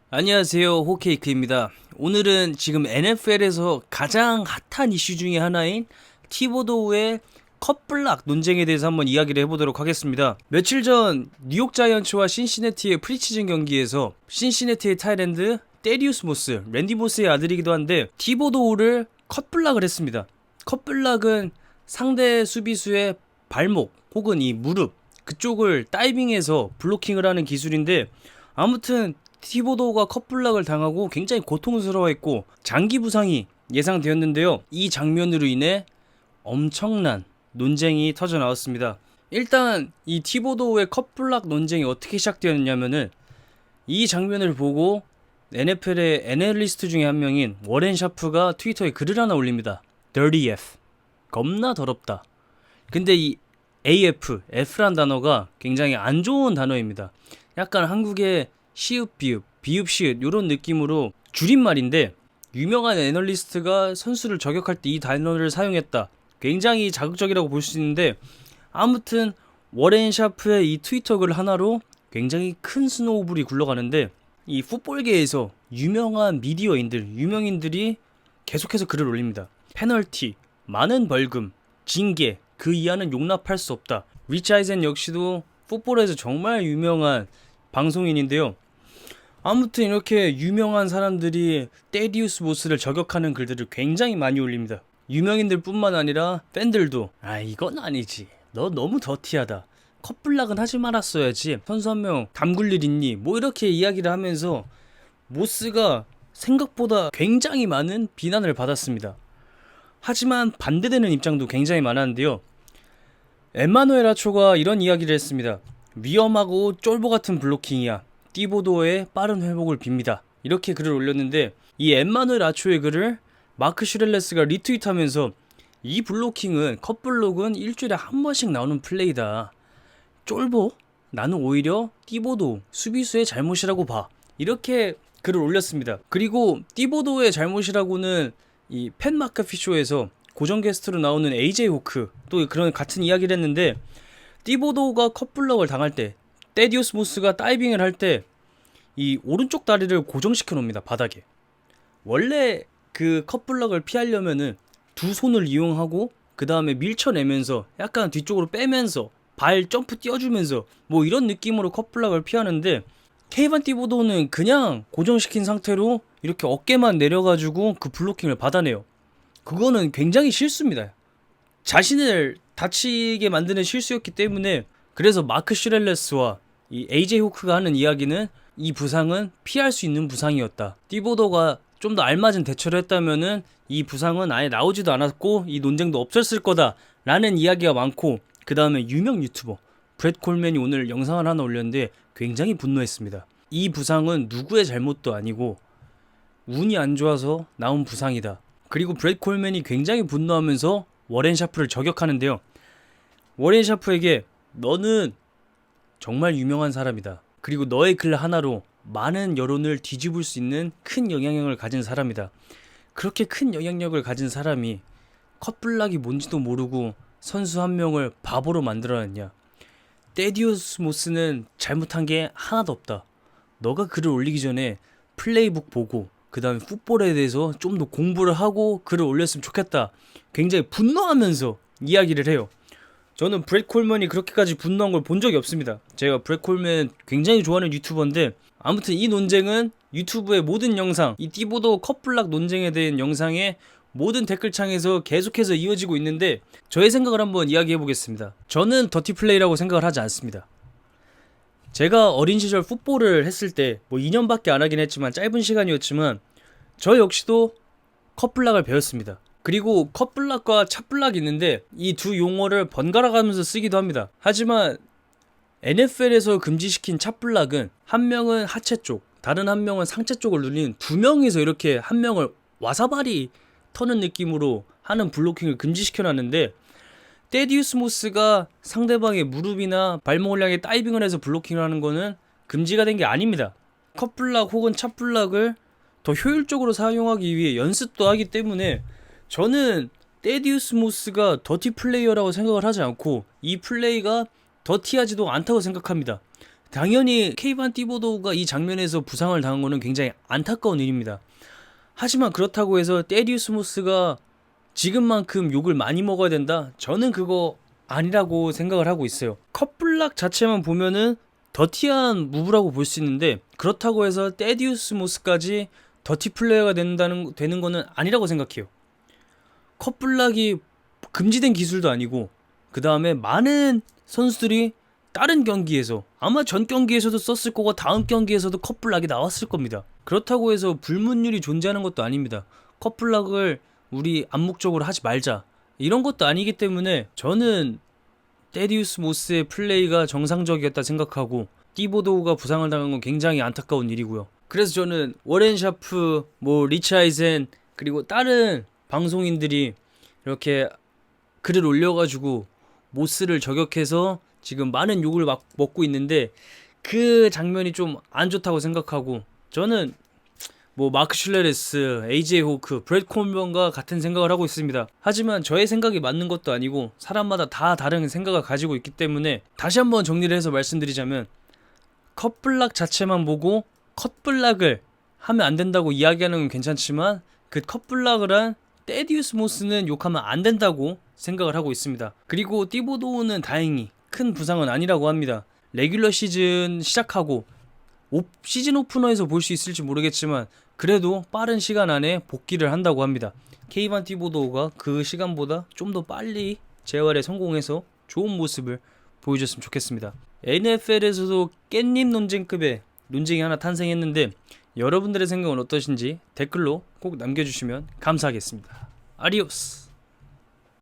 안녕하세요, 호케이크입니다. 오늘은 지금 NFL에서 가장 핫한 이슈 중에 하나인 티보도우의 컷블락 논쟁에 대해서 한번 이야기를 해보도록 하겠습니다. 며칠 전 뉴욕 자이언츠와 신시내티의 프리시즌 경기에서 신시내티의 타이랜드 데리우스 모스, 랜디 모스의 아들이기도 한데 티보도우를 컷블락을 했습니다. 컷블락은 상대 수비수의 발목 혹은 이 무릎 그쪽을 다이빙해서 블로킹을 하는 기술인데, 아무튼 티보도우가 컷블락을 당하고 굉장히 고통스러워했고 장기 부상이 예상되었는데요. 이 장면으로 인해 엄청난 논쟁이 터져 나왔습니다. 일단 이 티보도우의 컷블락 논쟁이 어떻게 시작되었냐면은, 이 장면을 보고 NFL의 애널리스트 중에 한 명인 워렌 샤프가 트위터에 글을 하나 올립니다. Dirty F, 겁나 더럽다. 근데 이 AF, F란 단어가 굉장히 안 좋은 단어입니다. 약간 한국의 시읍 비읍, 비읍 시읍 이런 느낌으로 줄임말인데, 유명한 애널리스트가 선수를 저격할 때 이 단어를 사용했다. 굉장히 자극적이라고 볼 수 있는데, 아무튼 워렌 샤프의 이 트위터 글 하나로 굉장히 큰 스노우볼이 굴러가는데, 이 풋볼계에서 유명한 미디어인들, 유명인들이 계속해서 글을 올립니다. 페널티, 많은 벌금, 징계, 그 이하는 용납할 수 없다. 리치 아이젠 역시도 풋볼에서 정말 유명한 방송인인데요. 아무튼 이렇게 유명한 사람들이 데리우스 모스를 저격하는 글들을 굉장히 많이 올립니다. 유명인들 뿐만 아니라 팬들도 이건 아니지, 너 너무 더티하다, 컷블락은 하지 말았어야지, 선수 한 명 담글 일 있니, 뭐 이렇게 이야기를 하면서 모스가 생각보다 굉장히 많은 비난을 받았습니다. 하지만 반대되는 입장도 굉장히 많았는데요. 엠마누엘 아초가 이런 이야기를 했습니다. 위험하고 쫄보 같은 블로킹이야. 티보도의 빠른 회복을 빕니다. 이렇게 글을 올렸는데, 이 엠마누엘 아초의 글을 마크 슈렐레스가 리트윗하면서, 이 블로킹은 컷블록은 일주일에 한 번씩 나오는 플레이다. 쫄보? 나는 오히려 티보도 수비수의 잘못이라고 봐. 이렇게 글을 올렸습니다. 그리고 티보도의 잘못이라고는 이 팻 마카피 쇼에서 고정 게스트로 나오는 AJ 호크 또 그런 같은 이야기를 했는데, 티보도가 컷블럭을 당할 때, 데디오스 모스가 다이빙을 할 때 이 오른쪽 다리를 고정시켜 놓습니다. 바닥에. 원래 그 컷블럭을 피하려면은 두 손을 이용하고 그 다음에 밀쳐내면서 약간 뒤쪽으로 빼면서 발 점프 띄워주면서 뭐 이런 느낌으로 컷블럭을 피하는데, 케이반 티보도는 그냥 고정시킨 상태로 이렇게 어깨만 내려가지고 그 블로킹을 받아내요. 그거는 굉장히 실수입니다. 자신을 다치게 만드는 실수였기 때문에, 그래서 마크 슈렐레스와 이 AJ 호크가 하는 이야기는 이 부상은 피할 수 있는 부상이었다. 티보도가 좀 더 알맞은 대처를 했다면은 이 부상은 아예 나오지도 않았고 이 논쟁도 없었을 거다 라는 이야기가 많고, 그 다음에 유명 유튜버 브렛 콜맨이 오늘 영상을 하나 올렸는데 굉장히 분노했습니다. 이 부상은 누구의 잘못도 아니고 운이 안 좋아서 나온 부상이다. 그리고 브렛 콜맨이 굉장히 분노하면서 워렌 샤프를 저격하는데요. 워렌 샤프에게 너는 정말 유명한 사람이다. 그리고 너의 글 하나로 많은 여론을 뒤집을 수 있는 큰 영향력을 가진 사람이다. 그렇게 큰 영향력을 가진 사람이 컷블락이 뭔지도 모르고 선수 한 명을 바보로 만들어냈냐. 데디오스 모스는 잘못한 게 하나도 없다. 너가 글을 올리기 전에 플레이북 보고 그 다음에 풋볼에 대해서 좀 더 공부를 하고 글을 올렸으면 좋겠다. 굉장히 분노하면서 이야기를 해요. 저는 브렛 콜맨이 그렇게까지 분노한 걸 본 적이 없습니다. 제가 브렛 콜맨 굉장히 좋아하는 유튜버인데, 아무튼 이 논쟁은 유튜브의 모든 영상, 이 티보도 컷블락 논쟁에 대한 영상의 모든 댓글창에서 계속해서 이어지고 있는데, 저의 생각을 한번 이야기해 보겠습니다. 저는 더티 플레이라고 생각을 하지 않습니다. 제가 어린 시절 풋볼을 했을 때 뭐 2년밖에 안 하긴 했지만 짧은 시간이었지만 저 역시도 컷블락을 배웠습니다. 그리고 컷블락과 찹블락이 있는데 이 두 용어를 번갈아 가면서 쓰기도 합니다. 하지만 NFL에서 금지시킨 찹블락은 한 명은 하체 쪽, 다른 한 명은 상체 쪽을 누린 두 명이서 이렇게 한 명을 와사바리 터는 느낌으로 하는 블로킹을 금지시켜놨는데, 데디우스 모스가 상대방의 무릎이나 발목을 향해 다이빙을 해서 블로킹을 하는 거는 금지가 된 게 아닙니다. 컷블락 혹은 찹블락을 더 효율적으로 사용하기 위해 연습도 하기 때문에, 저는 데디우스 모스가 더티 플레이어라고 생각을 하지 않고 이 플레이가 더티하지도 않다고 생각합니다. 당연히 케이반 티보도우가 이 장면에서 부상을 당한 거는 굉장히 안타까운 일입니다. 하지만 그렇다고 해서 테디우스 모스가 지금만큼 욕을 많이 먹어야 된다? 저는 그거 아니라고 생각을 하고 있어요. 컵블락 자체만 보면은 더티한 무브라고 볼 수 있는데, 그렇다고 해서 테디우스 모스까지 더티 플레이어가 되는 거는 아니라고 생각해요. 컵블락이 금지된 기술도 아니고, 그 다음에 많은 선수들이 다른 경기에서, 아마 전 경기에서도 썼을 거고 다음 경기에서도 컵블락이 나왔을 겁니다. 그렇다고 해서 불문율이 존재하는 것도 아닙니다. 컵블락을 우리 암묵적으로 하지 말자, 이런 것도 아니기 때문에 저는 테디우스 모스의 플레이가 정상적이었다 생각하고, 티보도우가 부상을 당한 건 굉장히 안타까운 일이고요. 그래서 저는 워렌 샤프, 리치 아이젠, 그리고 다른 방송인들이 이렇게 글을 올려가지고 모스를 저격해서 지금 많은 욕을 막 먹고 있는데, 그 장면이 좀 안 좋다고 생각하고, 저는 마크 슐레레스, AJ 호크, 브렛 콜먼과 같은 생각을 하고 있습니다. 하지만 저의 생각이 맞는 것도 아니고 사람마다 다 다른 생각을 가지고 있기 때문에, 다시 한번 정리를 해서 말씀드리자면, 컷블락 자체만 보고 컷블락을 하면 안 된다고 이야기하는 건 괜찮지만, 그 컷블락을 한 테디우스 모스는 욕하면 안 된다고 생각을 하고 있습니다. 그리고 티보도우는 다행히 큰 부상은 아니라고 합니다. 레귤러 시즌 시작하고 시즌 오프너에서 볼 수 있을지 모르겠지만 그래도 빠른 시간 안에 복귀를 한다고 합니다. 케이반 티보도우가 그 시간보다 좀 더 빨리 재활에 성공해서 좋은 모습을 보여줬으면 좋겠습니다. NFL에서도 깻잎 논쟁급의 논쟁이 하나 탄생했는데, 여러분들의 생각은 어떠신지 댓글로 꼭 남겨주시면 감사하겠습니다. 아디오스.